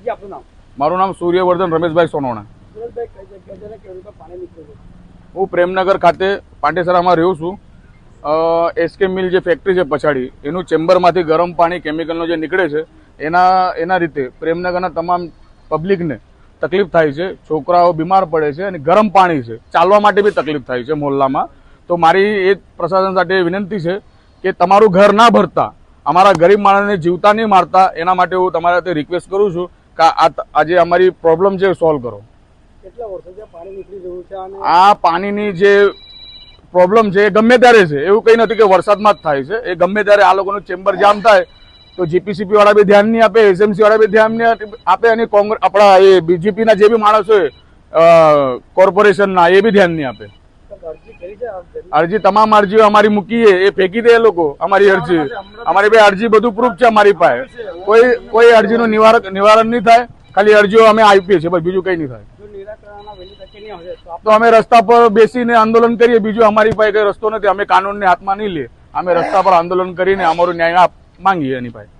જી આપનું નામ? મારું નામ સૂર્યવર્ધન રમેશભાઈ સોનોણા. સુરેશભાઈ, કઈ જગ્યા છે ને કેવી રીતે પાણી નીકળે છે? હું પ્રેમનગર ખાતે પાંટેસરામાં રહું છું. એસકે મિલ જે ફેક્ટરી છે પછાડી, એનું ચેમ્બરમાંથી ગરમ પાણી કેમિકલનો જે નીકળે છે એના રીતે પ્રેમનગરના તમામ પબ્લિકને તકલીફ થાય છે. છોકરાઓ બીમાર પડે છે અને ગરમ પાણી છે, ચાલવા માટે બી તકલીફ થાય છે મોહલ્લામાં. તો મારી એ પ્રશાસન સાથે વિનંતી છે કે તમારું ઘર ના ભરતા, અમારા ગરીબ માણસને જીવતા નહીં મારતા, એના માટે હું તમારા રિક્વેસ્ટ કરું છું કે આજે અમારી પ્રોબ્લેમ છે સોલ્વ કરો. કેટલા વર્ષોથી પાણી નીકળી રહ્યું છે અને આ પાણીની જે પ્રોબ્લેમ છે એ ગમે ત્યારે છે, એવું કંઈ નથી કે વરસાદમાં જ થાય છે. એ ગમે ત્યારે આ લોકોનું ચેમ્બર જામ થાય તો જીપીસીપી વાળા બી ધ્યાન નહીં આપે, એસએમસી વાળા બી ધ્યાન નહીં આપે અને કોંગ્રેસ આપણા એ બીજેપીના જે બી માણસો કોર્પોરેશનના એ બી ધ્યાન નહીં આપે. અરજી કરી છે? અરજી તમામ અરજીઓ અમારી મૂકીએ, એ ફેંકી દે એ લોકો અમારી અરજી. અમારી પાસે અરજી બધું પ્રૂફ છે અમારી પાસે. કોઈ અરજીનું નિવારણ નહીં થાય, ખાલી અરજીઓ અમે આપીએ છીએ, બસ બીજું કંઈ નહીં થાય. જો નિરાકરણ વહેલી તકે નહીં આવે તો તો અમે રસ્તા પર બેસીને આંદોલન કરીએ. બીજું અમારી પાસે કઈ રસ્તો નથી. અમે કાનૂનને હાથમાં નહીં લઈએ, અમે રસ્તા પર આંદોલન કરીને અમારું ન્યાય માંગીએ એની પાસે.